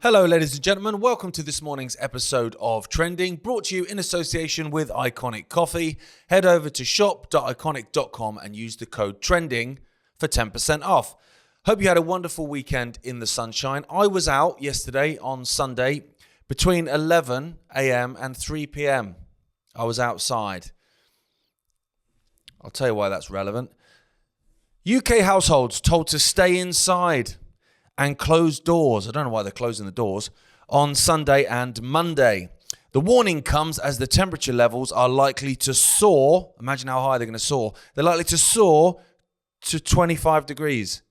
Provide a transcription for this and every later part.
Hello, ladies and gentlemen. Welcome to this morning's episode of Trending, brought to you in association with Iconic Coffee. Head over to shop.iconic.com and use the code TRENDING for 10% off. Hope you had a wonderful weekend in the sunshine. I was out yesterday on Sunday between 11 a.m. and 3 p.m. I was outside. I'll tell you why that's relevant. UK households told to stay inside and close doors. I don't know why they're closing the doors on Sunday and Monday. The warning comes as the temperature levels are likely to soar. Imagine how high they're going to soar. They're likely to soar to 25 degrees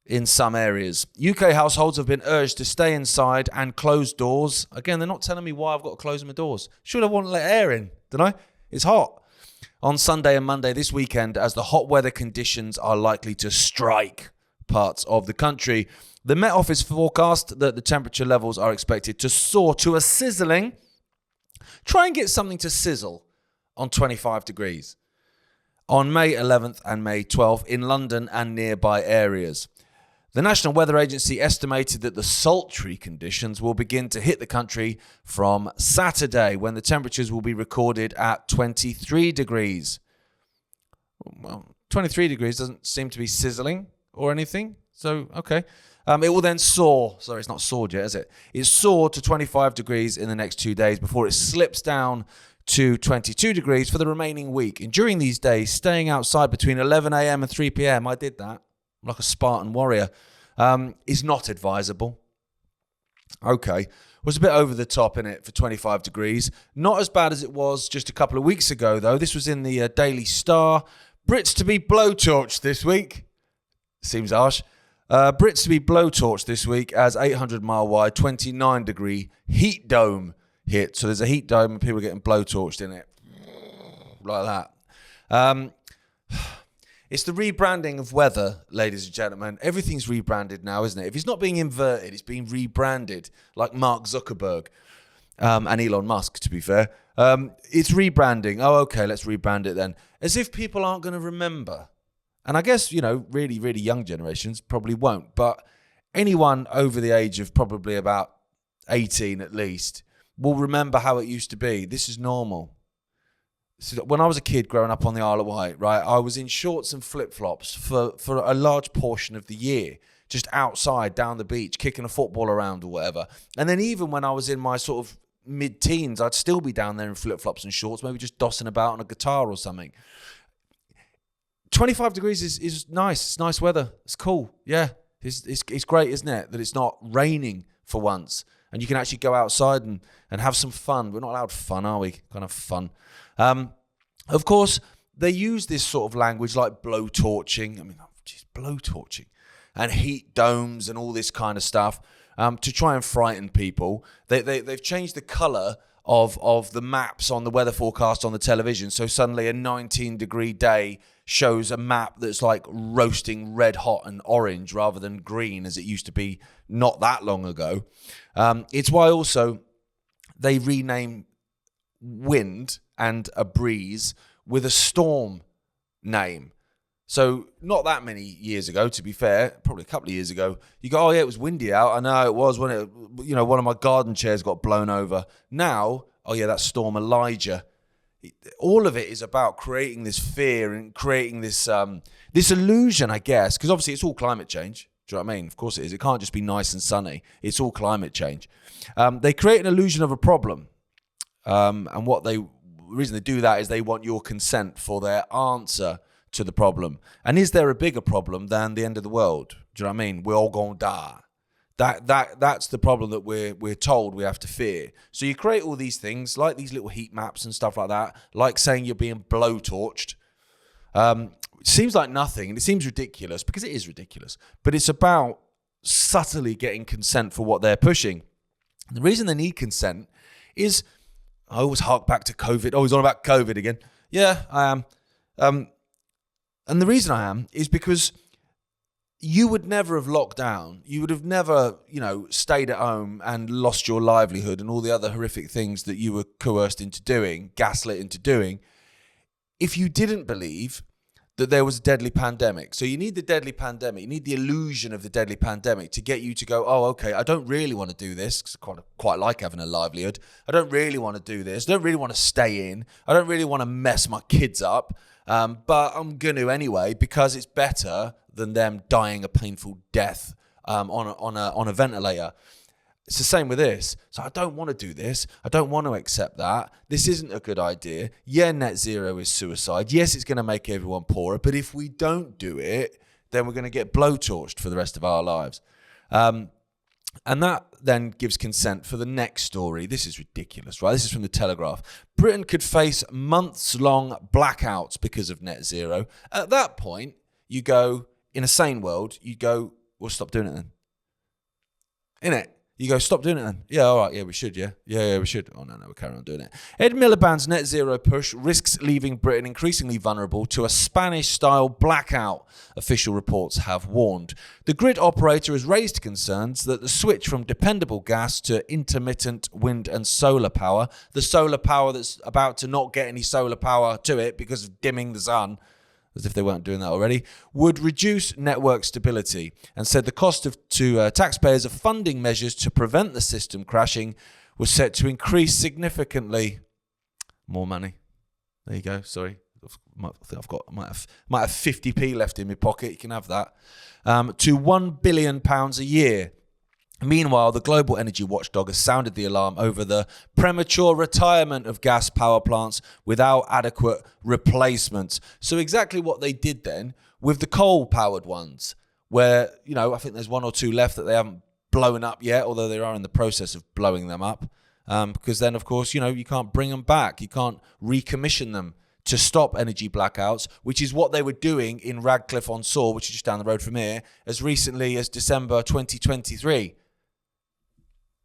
in some areas. UK households have been urged to stay inside and close doors. Again, they're not telling me why I've got to close my doors. Should I want to let air in? Don't I? It's hot. On Sunday and Monday this weekend, as the hot weather conditions are likely to strike parts of the country. The Met Office forecast that the temperature levels are expected to soar to a sizzling. Try and get something to sizzle on 25 degrees on May 11th and May 12th in London and nearby areas. The National Weather Agency estimated that the sultry conditions will begin to hit the country from Saturday, when the temperatures will be recorded at 23 degrees. Well, 23 degrees doesn't seem to be sizzling or anything. So, okay. It will then soar. Sorry, it's not soared yet, is it? It's soared to 25 degrees in the next 2 days before it slips down to 22 degrees for the remaining week. And during these days, staying outside between 11 a.m. and 3 p.m., I did that, like a Spartan warrior, is not advisable. Okay. Was a bit over the top in it for 25 degrees. Not as bad as it was just a couple of weeks ago, though. This was in the Daily Star. Brits to be blowtorched this week. Seems harsh. Brits to be blowtorched this week as 800-mile-wide, 29-degree heat dome hit. So there's a heat dome and people are getting blowtorched in it. Like that. It's the rebranding of weather, ladies and gentlemen. Everything's rebranded now, isn't it? If it's not being inverted, it's being rebranded, like Mark Zuckerberg and Elon Musk, to be fair. It's rebranding. Oh, okay, let's rebrand it then. As if people aren't going to remember. And I guess, really, really young generations probably won't. But anyone over the age of probably about 18 at least will remember how it used to be. This is normal. So when I was a kid growing up on the Isle of Wight, right, I was in shorts and flip-flops for a large portion of the year, just outside, down the beach, kicking a football around or whatever. And then even when I was in my sort of mid-teens, I'd still be down there in flip-flops and shorts, maybe just dossing about on a guitar or something. 25 degrees is nice. It's nice weather. It's cool. Yeah, it's great, isn't it? That it's not raining for once. And you can actually go outside and have some fun. We're not allowed fun, are we? Kind of fun. Of course, they use this sort of language like blowtorching. I mean, blowtorching. And heat domes and all this kind of stuff to try and frighten people. They've changed the colour of the maps on the weather forecast on the television. So suddenly a 19-degree day shows a map that's like roasting red hot and orange rather than green as it used to be not that long ago. It's why also they rename wind and a breeze with a storm name. So not that many years ago, to be fair, probably a couple of years ago, you go, oh yeah, it was windy out. I know it was when one of my garden chairs got blown over. Now, oh yeah, that's Storm Elijah. All of it is about creating this fear and creating this illusion, I guess, because obviously it's all climate change. Do you know what I mean? Of course it is. It can't just be nice and sunny. It's all climate change. They create an illusion of a problem. And the reason they do that is they want your consent for their answer to the problem. And is there a bigger problem than the end of the world? Do you know what I mean? We're all going to die. That's the problem that we're told we have to fear. So you create all these things like these little heat maps and stuff like that, like saying you're being blowtorched. It seems like nothing, and it seems ridiculous because it is ridiculous. But it's about subtly getting consent for what they're pushing. And the reason they need consent is, I always hark back to COVID. Oh, he's on about COVID again. Yeah, I am. And the reason I am is because you would never have locked down. You would have never, stayed at home and lost your livelihood and all the other horrific things that you were coerced into doing, gaslit into doing, if you didn't believe that there was a deadly pandemic. So you need the deadly pandemic. You need the illusion of the deadly pandemic to get you to go, oh, okay, I don't really want to do this because I quite like having a livelihood. I don't really want to do this. I don't really want to stay in. I don't really want to mess my kids up. But I'm going to anyway because it's better than them dying a painful death on a ventilator. It's the same with this. So I don't want to do this. I don't want to accept that. This isn't a good idea. Yeah, net zero is suicide. Yes, it's going to make everyone poorer. But if we don't do it, then we're going to get blowtorched for the rest of our lives. And that then gives consent for the next story. This is ridiculous, right? This is from the Telegraph. Britain could face months-long blackouts because of net zero. At that point, you go, in a sane world, you go, well, stop doing it then. Innit? You go, stop doing it then. Yeah, all right, yeah, we should, yeah. Yeah, we should. Oh, no, we're carrying on doing it. Ed Miliband's net zero push risks leaving Britain increasingly vulnerable to a Spanish-style blackout, official reports have warned. The grid operator has raised concerns that the switch from dependable gas to intermittent wind and solar power, the solar power that's about to not get any solar power to it because of dimming the sun, as if they weren't doing that already, would reduce network stability, and said the cost to taxpayers of funding measures to prevent the system crashing was set to increase significantly. More money. There you go. Sorry, I think might have 50p left in my pocket. You can have that. To £1 billion a year. Meanwhile, the global energy watchdog has sounded the alarm over the premature retirement of gas power plants without adequate replacements. So exactly what they did then with the coal-powered ones, where, I think there's one or two left that they haven't blown up yet, although they are in the process of blowing them up. Because then, of course, you can't bring them back. You can't recommission them to stop energy blackouts, which is what they were doing in Radcliffe-on-Soar, which is just down the road from here, as recently as December 2023.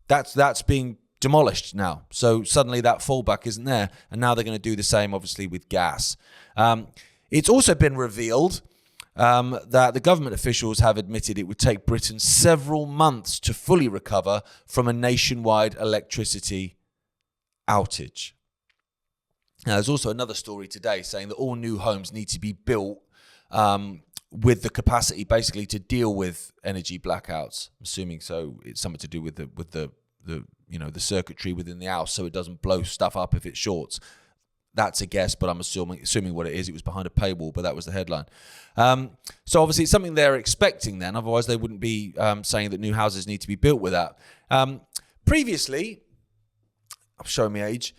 That's being demolished now. So suddenly that fallback isn't there. And now they're going to do the same, obviously, with gas. It's also been revealed that the government officials have admitted it would take Britain several months to fully recover from a nationwide electricity outage. Now, there's also another story today saying that all new homes need to be built with the capacity basically to deal with energy blackouts. I'm assuming so. It's something to do with the circuitry within the house, so it doesn't blow stuff up if it shorts. That's a guess, but I'm assuming what it is. It was behind a paywall, but that was the headline. So obviously it's something they're expecting then. Otherwise they wouldn't be saying that new houses need to be built with that. Previously, I'm showing my age,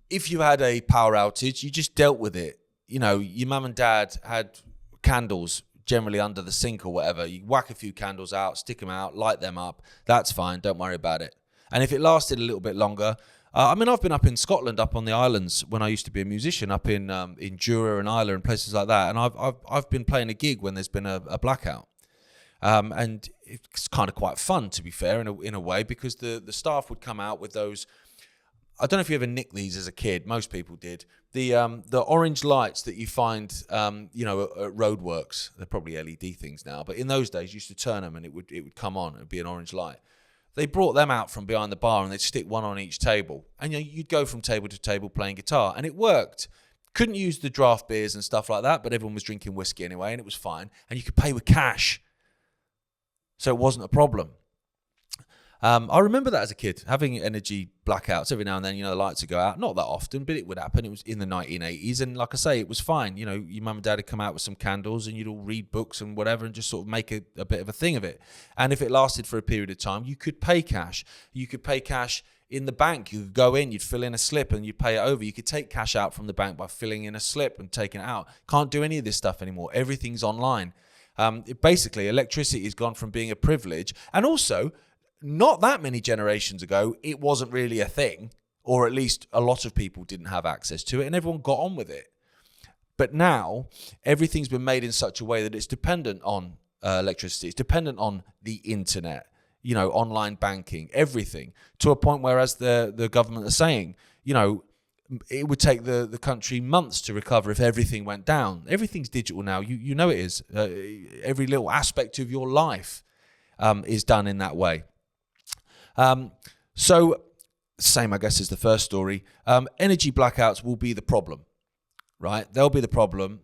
if you had a power outage, you just dealt with it. Your mum and dad had candles generally under the sink or whatever. You whack a few candles out, stick them out, light them up. That's fine. Don't worry about it. And if it lasted a little bit longer, I've been up in Scotland, up on the islands when I used to be a musician, up in Jura and Islay and places like that. And I've been playing a gig when there's been a blackout. And it's kind of quite fun, to be fair, in a way, because the staff would come out with those. I don't know if you ever nicked these as a kid. Most people did. The orange lights that you find, at roadworks. They're probably LED things now, but in those days, you used to turn them and it would come on. It would be an orange light. They brought them out from behind the bar and they'd stick one on each table, and you'd go from table to table playing guitar, and it worked. Couldn't use the draft beers and stuff like that, but everyone was drinking whiskey anyway, and it was fine. And you could pay with cash, so it wasn't a problem. I remember that as a kid, having energy blackouts every now and then. The lights would go out, not that often, but it would happen. It was in the 1980s, and like I say, it was fine. Your mum and dad would come out with some candles, and you'd all read books and whatever, and just sort of make a bit of a thing of it. And if it lasted for a period of time, you could pay cash. You could pay cash in the bank. You could go in, you'd fill in a slip, and you'd pay it over. You could take cash out from the bank by filling in a slip and taking it out. Can't do any of this stuff anymore. Everything's online. Basically, electricity has gone from being a privilege, and also, not that many generations ago, it wasn't really a thing, or at least a lot of people didn't have access to it, and everyone got on with it. But now, everything's been made in such a way that it's dependent on electricity. It's dependent on the internet, online banking, everything, to a point where, as the government are saying, it would take the country months to recover if everything went down. Everything's digital now. You know it is. Every little aspect of your life is done in that way. So, same, I guess, as the first story. Energy blackouts will be the problem, right? They'll be the problem.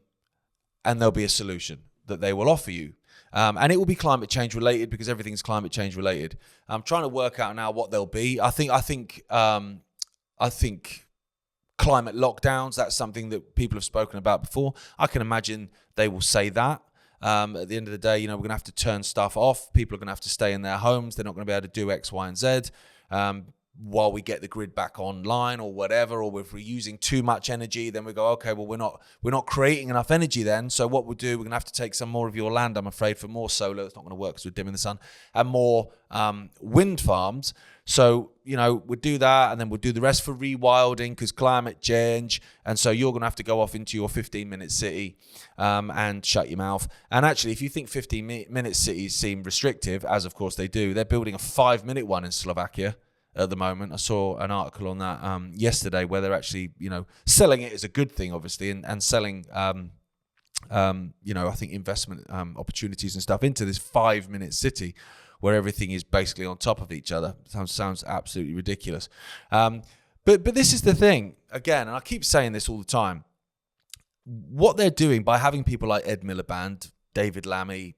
and there'll be a solution that they will offer you. And it will be climate change related, because everything's climate change related. I'm trying to work out now what they'll be. I think climate lockdowns, that's something that people have spoken about before. I can imagine they will say that. At the end of the day, we're going to have to turn stuff off. People are going to have to stay in their homes. They're not going to be able to do X, Y, and Z while we get the grid back online or whatever. Or if we're using too much energy, then we go, okay, well, we're not creating enough energy then. So what we'll do, we're going to have to take some more of your land, I'm afraid, for more solar. It's not going to work because we're dimming the sun, and more wind farms. So, we'll do that, and then we'll do the rest for rewilding because climate change. And so you're going to have to go off into your 15-minute city and shut your mouth. And actually, if you think 15-minute cities seem restrictive, as of course they do, they're building a 5-minute one in Slovakia at the moment. I saw an article on that yesterday where they're actually, selling it as a good thing, obviously, and selling, I think investment opportunities and stuff into this 5-minute city where everything is basically on top of each other. Sounds absolutely ridiculous. But this is the thing, again, and I keep saying this all the time. What they're doing by having people like Ed Miliband, David Lammy,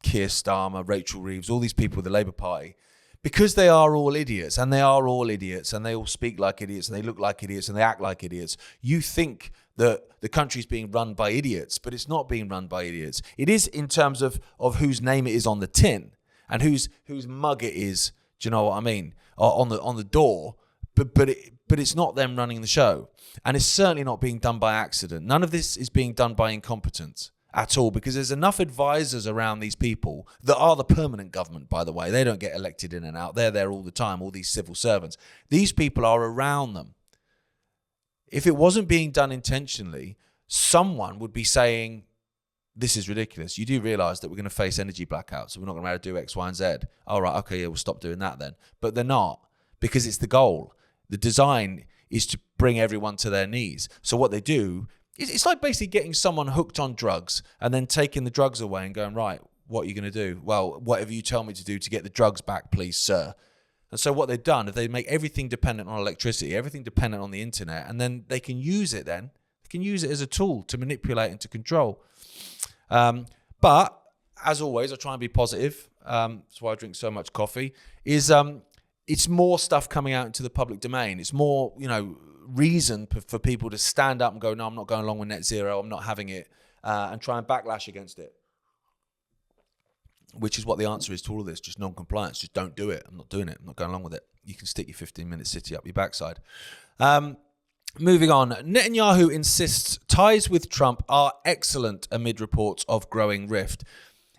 Keir Starmer, Rachel Reeves, all these people with the Labour Party, because they are all idiots, and they all speak like idiots, and they look like idiots, and they act like idiots, you think that the country's being run by idiots, but it's not being run by idiots. It is in terms of whose name it is on the tin and whose mug it is, do you know what I mean, on the door, but it's not them running the show. And it's certainly not being done by accident. None of this is being done by incompetence at all, because there's enough advisors around these people that are the permanent government, by the way. They don't get elected in and out. They're there all the time, all these civil servants. These people are around them. If it wasn't being done intentionally, someone would be saying, this is ridiculous. You do realise that we're going to face energy blackouts, so we're not going to be able to do X, Y, and Z. All right, okay, yeah, we'll stop doing that then. But they're not, because it's the goal. The design is to bring everyone to their knees. So what they do, it's like basically getting someone hooked on drugs and then taking the drugs away and going, right, what are you going to do? Well, whatever you tell me to do to get the drugs back, please, sir. And so what they've done is they make everything dependent on electricity, everything dependent on the internet, and then they can use it then. They can use it as a tool to manipulate and to control. But, as always, I try and be positive. That's why I drink so much coffee. It's more stuff coming out into the public domain. It's more, reason for people to stand up and go, no, I'm not going along with net zero. I'm not having it, and try and backlash against it. Which is what the answer is to all of this, just non-compliance. Just don't do it. I'm not doing it. I'm not going along with it. You can stick your 15-minute city up your backside. Moving on, Netanyahu insists ties with Trump are excellent amid reports of growing rift.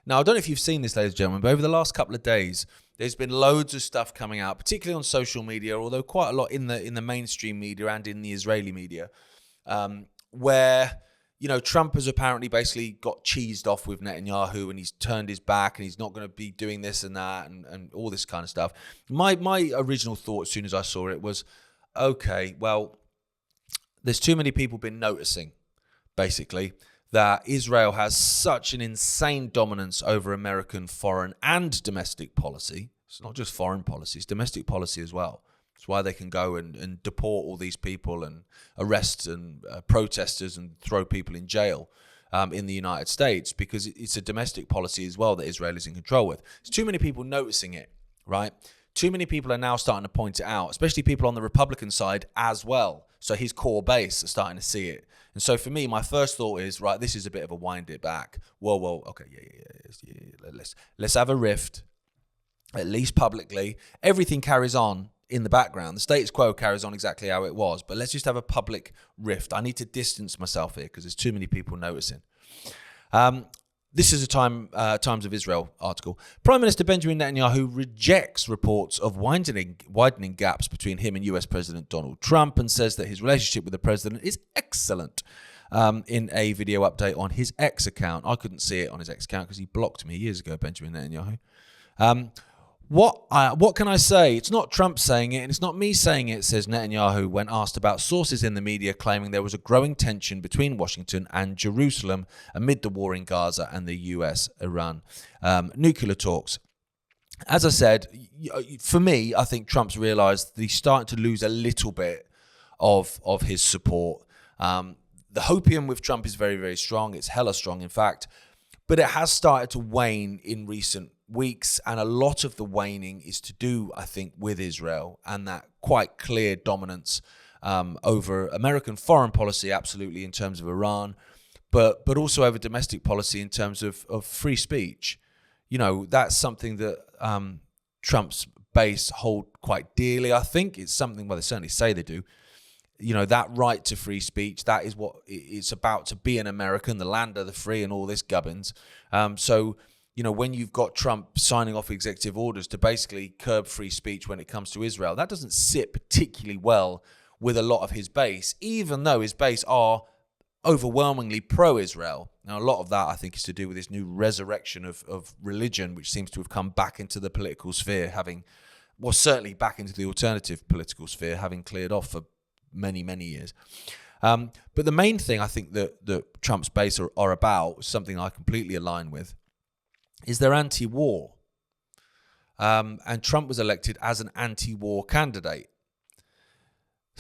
Now, I don't know if you've seen this, ladies and gentlemen, but over the last couple of days, there's been loads of stuff coming out, particularly on social media, although quite a lot in the mainstream media and in the Israeli media, where Trump has apparently basically got cheesed off with Netanyahu, and he's turned his back, and he's not going to be doing this and that, and all this kind of stuff. My original thought as soon as I saw it was, okay, well, there's too many people been noticing, basically, that Israel has such an insane dominance over American foreign and domestic policy. It's not just foreign policy, it's domestic policy as well. It's why they can go and deport all these people and arrest and protesters and throw people in jail in the United States, because it's a domestic policy as well that Israel is in control with. There's too many people noticing it, right? Too many people are now starting to point it out, especially people on the Republican side as well. So his core base are starting to see it. And so for me, my first thought is, right, this is a bit of a wind it back. Whoa, okay, yeah. Let's have a rift, at least publicly. Everything carries on in the background. The status quo carries on exactly how it was, but let's just have a public rift. I need to distance myself here because there's too many people noticing. This is a Times of Israel article. Prime Minister Benjamin Netanyahu rejects reports of widening gaps between him and US President Donald Trump and says that his relationship with the president is excellent. In a video update on his X account. I couldn't see it on his X account because he blocked me years ago, Benjamin Netanyahu. What can I say? It's not Trump saying it, and it's not me saying it, says Netanyahu when asked about sources in the media claiming there was a growing tension between Washington and Jerusalem amid the war in Gaza and the US-Iran nuclear talks. As I said, for me, I think Trump's realised that he's starting to lose a little bit of his support. the hopium with Trump is very, very strong. It's hella strong, in fact. But it has started to wane in recent weeks. And a lot of the waning is to do, I think, with Israel and that quite clear dominance over American foreign policy, absolutely, in terms of Iran, but also over domestic policy in terms of free speech. That's something that Trump's base hold quite dearly. I think it's something, well, they certainly say they do. That right to free speech, that is what it's about, to be an American, the land of the free and all this gubbins. So, when you've got Trump signing off executive orders to basically curb free speech when it comes to Israel, that doesn't sit particularly well with a lot of his base, even though his base are overwhelmingly pro-Israel. Now, a lot of that, I think, is to do with this new resurrection of religion, which seems to have come back into the political sphere, certainly back into the alternative political sphere, having cleared off for many, many years. But the main thing I think that Trump's base are about, something I completely align with, is they're anti-war. And Trump was elected as an anti-war candidate.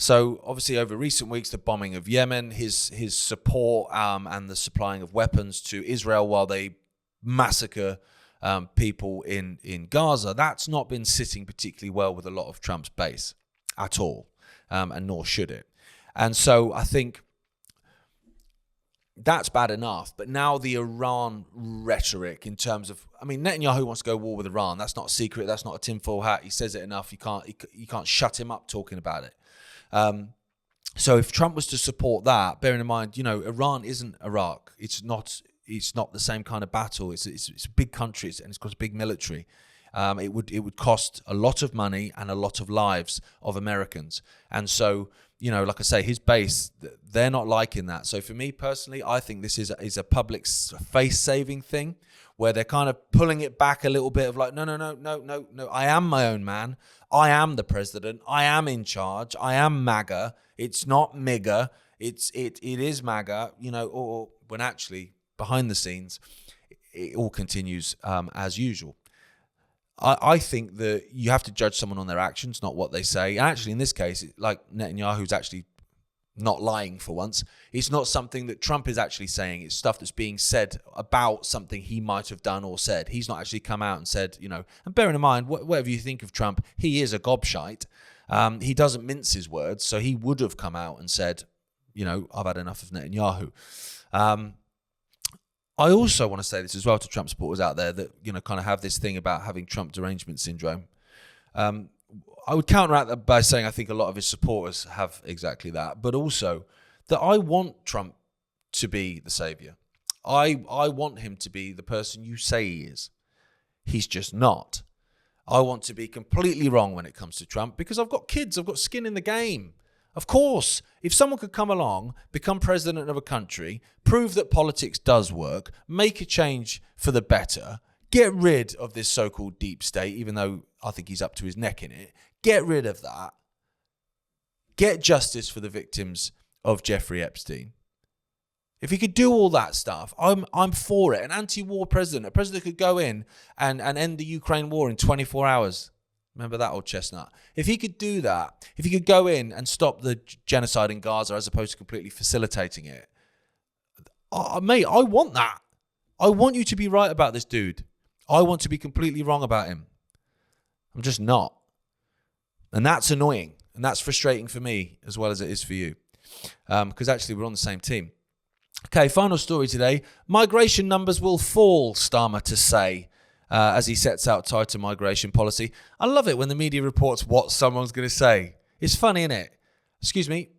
So obviously over recent weeks, the bombing of Yemen, his support and the supplying of weapons to Israel while they massacre people in Gaza, that's not been sitting particularly well with a lot of Trump's base at all. And nor should it. And so I think that's bad enough. But now the Iran rhetoric in terms of, Netanyahu wants to go war with Iran. That's not a secret. That's not a tinfoil hat. He says it enough. You can't shut him up talking about it. So if Trump was to support that, bearing in mind, Iran isn't Iraq. It's not the same kind of battle. It's a big country and it's got a big military. It would cost a lot of money and a lot of lives of Americans. And so, like I say, his base, they're not liking that. So for me personally, I think this is a public face-saving thing where they're kind of pulling it back a little bit of like, no. I am my own man. I am the president. I am in charge. I am MAGA. It's not MIGA. It is MAGA, or when actually behind the scenes, it all continues as usual. I think that you have to judge someone on their actions, not what they say. And actually, in this case, like Netanyahu's actually not lying for once. It's not something that Trump is actually saying. It's stuff that's being said about something he might have done or said. He's not actually come out and said, and bearing in mind, whatever you think of Trump, he is a gobshite. He doesn't mince his words. So he would have come out and said, I've had enough of Netanyahu. I also want to say this as well to Trump supporters out there that, kind of have this thing about having Trump derangement syndrome. I would counteract that by saying I think a lot of his supporters have exactly that, but also that I want Trump to be the savior. I want him to be the person you say he is. He's just not. I want to be completely wrong when it comes to Trump because I've got kids, I've got skin in the game. Of course, if someone could come along, become president of a country, prove that politics does work, make a change for the better, get rid of this so-called deep state, even though I think he's up to his neck in it, get rid of that, get justice for the victims of Jeffrey Epstein. If he could do all that stuff, I'm for it. An anti-war president, a president could go in and end the Ukraine war in 24 hours. Remember that old chestnut? If he could do that, if he could go in and stop the genocide in Gaza as opposed to completely facilitating it, mate, I want that. I want you to be right about this dude. I want to be completely wrong about him. I'm just not. And that's annoying. And that's frustrating for me as well as it is for you. Because actually we're on the same team. Okay, final story today. Migration numbers will fall, Starmer to say. As he sets out tighter migration policy. I love it when the media reports what someone's going to say. It's funny, isn't it? Excuse me,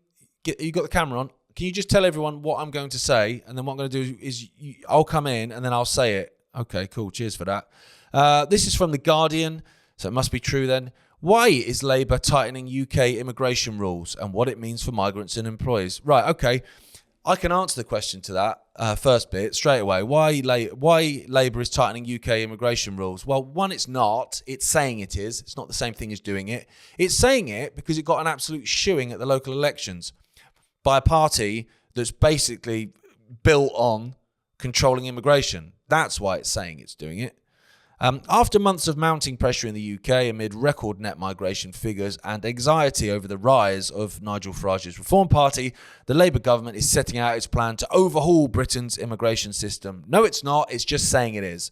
you got the camera on. Can you just tell everyone what I'm going to say? And then what I'm going to do is I'll come in and then I'll say it. Okay, cool. Cheers for that. This is from The Guardian, so it must be true then. Why is Labour tightening UK immigration rules and what it means for migrants and employees? Right, okay. I can answer the question to that first bit straight away. Why Labour is tightening UK immigration rules? Well, one, it's not. It's saying it is. It's not the same thing as doing it. It's saying it because it got an absolute shooing at the local elections by a party that's basically built on controlling immigration. That's why it's saying it's doing it. After months of mounting pressure in the UK amid record net migration figures and anxiety over the rise of Nigel Farage's Reform Party, the Labour government is setting out its plan to overhaul Britain's immigration system. No, it's not. It's just saying it is.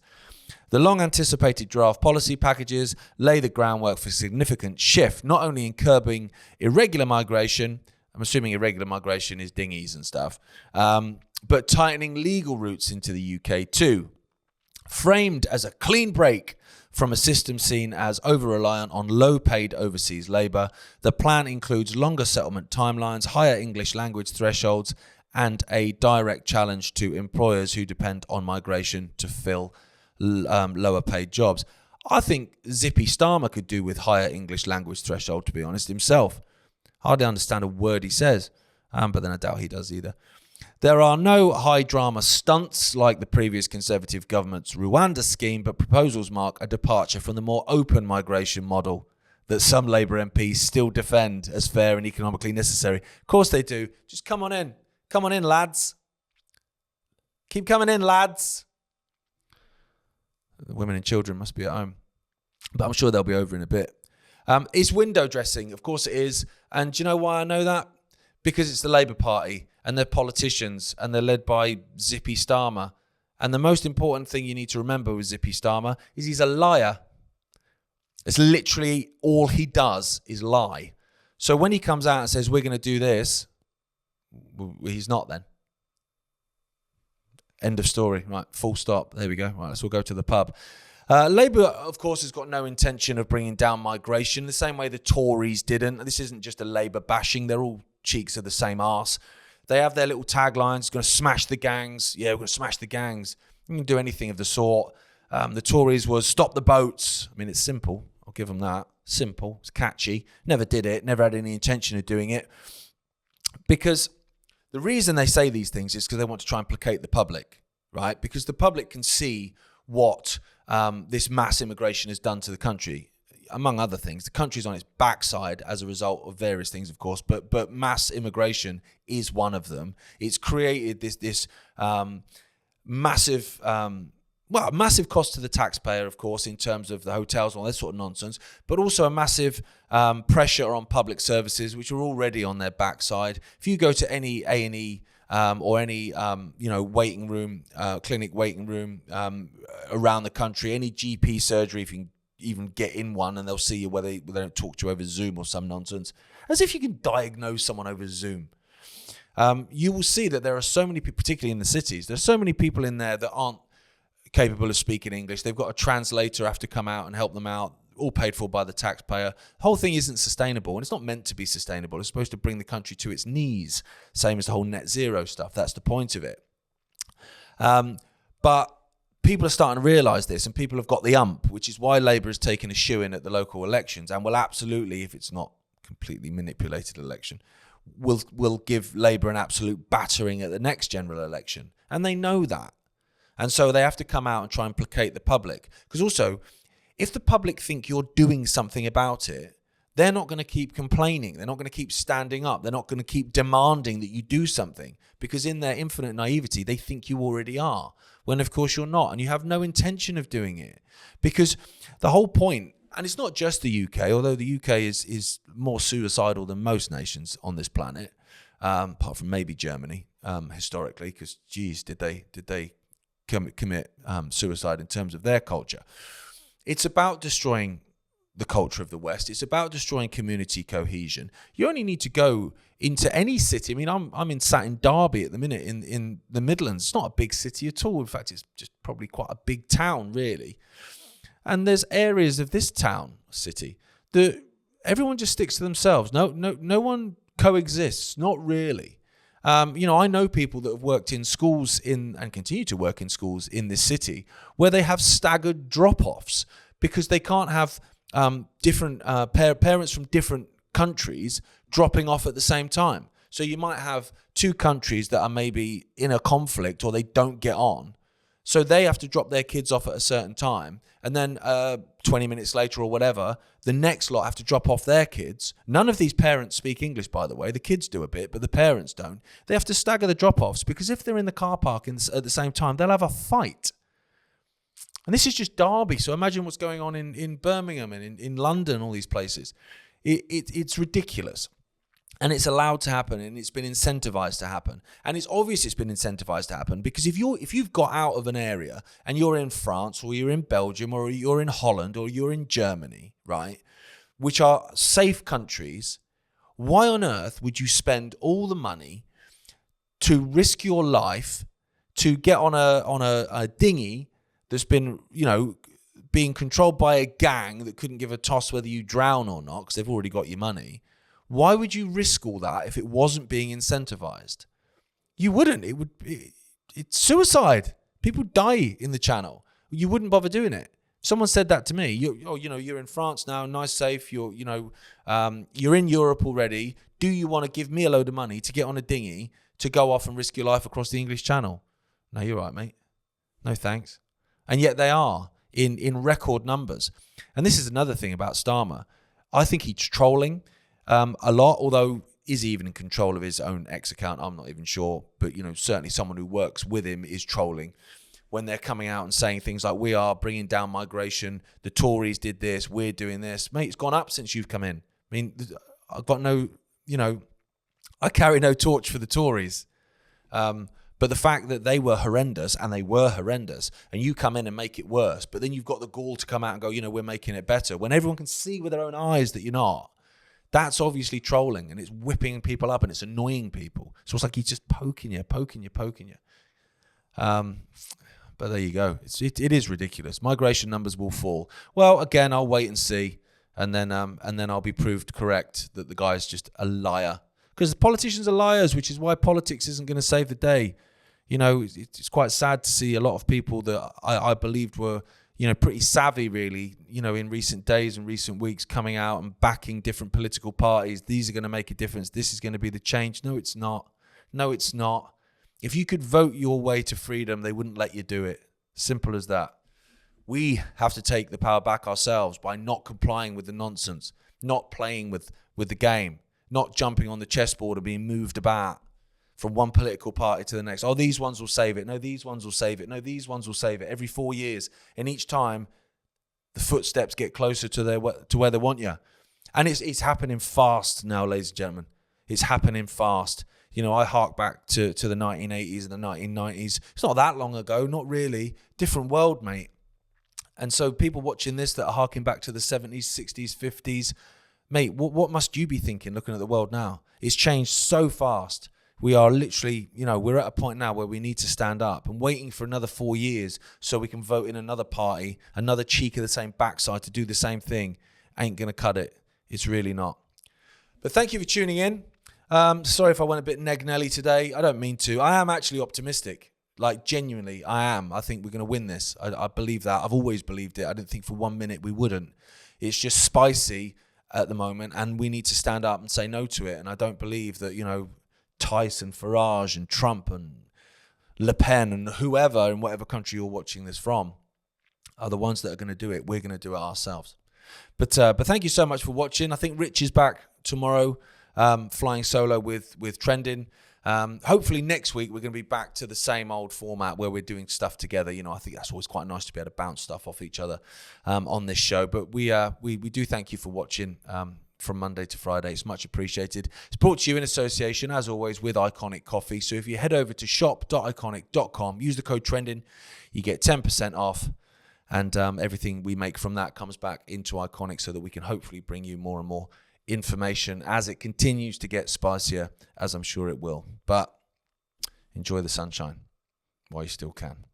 The long-anticipated draft policy packages lay the groundwork for significant shift, not only in curbing irregular migration, I'm assuming irregular migration is dinghies and stuff, but tightening legal routes into the UK too. Framed as a clean break from a system seen as over-reliant on low-paid overseas labour, the plan includes longer settlement timelines, higher English language thresholds, and a direct challenge to employers who depend on migration to fill lower-paid jobs. I think Zippy Starmer could do with higher English language threshold, to be honest, himself. Hardly understand a word he says, but then I doubt he does either. There are no high-drama stunts like the previous Conservative government's Rwanda scheme, but proposals mark a departure from the more open migration model that some Labour MPs still defend as fair and economically necessary. Of course they do. Just come on in. Come on in, lads. Keep coming in, lads. The women and children must be at home, but I'm sure they'll be over in a bit. It's window dressing. Of course it is. And do you know why I know that? Because it's the Labour Party and they're politicians and they're led by Zippy Starmer. And the most important thing you need to remember with Zippy Starmer is he's a liar. It's literally all he does is lie. So when he comes out and says, we're going to do this, he's not then. End of story. Right, full stop. There we go. Right, let's all go to the pub. Labour, of course, has got no intention of bringing down migration the same way the Tories didn't. This isn't just a Labour bashing. They're all cheeks of the same arse. They have their little taglines, going to smash the gangs. Yeah, we're going to smash the gangs. You can do anything of the sort. The Tories was stop the boats. I mean, it's simple. I'll give them that. Simple. It's catchy. Never did it. Never had any intention of doing it. Because the reason they say these things is because they want to try and placate the public, right? Because the public can see what this mass immigration has done to the country. Among other things, the country's on its backside as a result of various things, of course, but mass immigration is one of them. It's created this massive cost to the taxpayer, of course, in terms of the hotels and all that sort of nonsense, but also a massive pressure on public services, which are already on their backside. If you go to any A&E or any waiting room, clinic waiting room around the country, any GP surgery, if you can even get in one, and they'll see you where they don't talk to you over Zoom or some nonsense, as if you can diagnose someone over Zoom. You will see that there are so many people, particularly in the cities, there's so many people in there that aren't capable of speaking English. They've got a translator have to come out and help them out, all paid for by the taxpayer. The whole thing isn't sustainable, and it's not meant to be sustainable. It's supposed to bring the country to its knees, same as the whole net zero stuff. That's the point of it. But people are starting to realise this, and people have got the ump, which is why Labour has taken a shoe-in at the local elections, and will absolutely, if it's not completely manipulated election, will give Labour an absolute battering at the next general election. And they know that. And so they have to come out and try and placate the public. Because also, if the public think you're doing something about it, they're not going to keep complaining. They're not going to keep standing up. They're not going to keep demanding that you do something. Because in their infinite naivety, they think you already are. When, of course, you're not. And you have no intention of doing it. Because the whole point, and it's not just the UK, although the UK is more suicidal than most nations on this planet, apart from maybe Germany, historically, because, geez, did they commit suicide in terms of their culture. It's about destroying the culture of the West. It's about destroying community cohesion. You only need to go into any city. I mean, I'm sat in Derby at the minute in the Midlands. It's not a big city at all. In fact, it's just probably quite a big town, really. And there's areas of this city that everyone just sticks to themselves. No one coexists. Not really. I know people that have worked in schools and continue to work in schools in this city where they have staggered drop-offs because they can't have different parents from different countries dropping off at the same time. So you might have two countries that are maybe in a conflict or they don't get on. So they have to drop their kids off at a certain time. And then 20 minutes later or whatever, the next lot have to drop off their kids. None of these parents speak English, by the way. The kids do a bit, but the parents don't. They have to stagger the drop-offs because if they're in the car park at the same time, they'll have a fight. And this is just Derby. So imagine what's going on in Birmingham and in London, all these places. It's ridiculous. And it's allowed to happen, and it's been incentivized to happen. And it's obvious it's been incentivized to happen because if you've got out of an area and you're in France or you're in Belgium or you're in Holland or you're in Germany, right, which are safe countries, why on earth would you spend all the money to risk your life to get on a dinghy that's been, being controlled by a gang that couldn't give a toss whether you drown or not because they've already got your money? Why would you risk all that if it wasn't being incentivized? You wouldn't. It's suicide. People die in the channel. You wouldn't bother doing it. Someone said that to me. You're in France now, nice, safe. You're in Europe already. Do you want to give me a load of money to get on a dinghy to go off and risk your life across the English Channel? No, you're right, mate. No thanks. And yet they are in record numbers. And this is another thing about Starmer. I think he's trolling a lot, although is he even in control of his own X account? I'm not even sure. But, certainly someone who works with him is trolling when they're coming out and saying things like, we are bringing down migration, the Tories did this, we're doing this. Mate, it's gone up since you've come in. I mean, I've got I carry no torch for the Tories. But the fact that they were horrendous, and you come in and make it worse, but then you've got the gall to come out and go, we're making it better, when everyone can see with their own eyes that you're not. That's obviously trolling, and it's whipping people up, and it's annoying people. So it's like he's just poking you. But there you go. It is ridiculous. Migration numbers will fall. Well, again, I'll wait and see, and then I'll be proved correct that the guy's just a liar. Because politicians are liars, which is why politics isn't going to save the day. It's quite sad to see a lot of people that I believed were, pretty savvy, really, in recent days and recent weeks, coming out and backing different political parties. These are going to make a difference. This is going to be the change. No, it's not. No, it's not. If you could vote your way to freedom, they wouldn't let you do it. Simple as that. We have to take the power back ourselves by not complying with the nonsense, not playing with the game, not jumping on the chessboard and being moved about from one political party to the next. Oh, these ones will save it. No, these ones will save it. No, these ones will save it. Every 4 years. And each time, the footsteps get closer to where they want you. And it's happening fast now, ladies and gentlemen. It's happening fast. I hark back to the 1980s and the 1990s. It's not that long ago, not really. Different world, mate. And so people watching this that are harking back to the 70s, 60s, 50s, mate, what must you be thinking looking at the world now? It's changed so fast. We are literally, we're at a point now where we need to stand up, and waiting for another 4 years so we can vote in another party, another cheek of the same backside to do the same thing, ain't going to cut it. It's really not. But thank you for tuning in. Sorry if I went a bit neg-nelly today. I don't mean to. I am actually optimistic. Like, genuinely, I am. I think we're going to win this. I believe that. I've always believed it. I didn't think for 1 minute we wouldn't. It's just spicy at the moment, and we need to stand up and say no to it. And I don't believe that, Tyson, Farage and Trump and Le Pen and whoever in whatever country you're watching this from are the ones that are going to do it. We're going to do it ourselves. But thank you so much for watching. I think Rich is back tomorrow, flying solo with Trending. Hopefully next week we're going to be back to the same old format where we're doing stuff together. I think that's always quite nice to be able to bounce stuff off each other on this show. But we do thank you for watching from Monday to Friday. It's much appreciated. It's brought to you in association, as always, with Iconic Coffee. So if you head over to shop.iconic.com, use the code TRENDING, you get 10% off. And everything we make from that comes back into Iconic so that we can hopefully bring you more and more information as it continues to get spicier, as I'm sure it will. But enjoy the sunshine while you still can.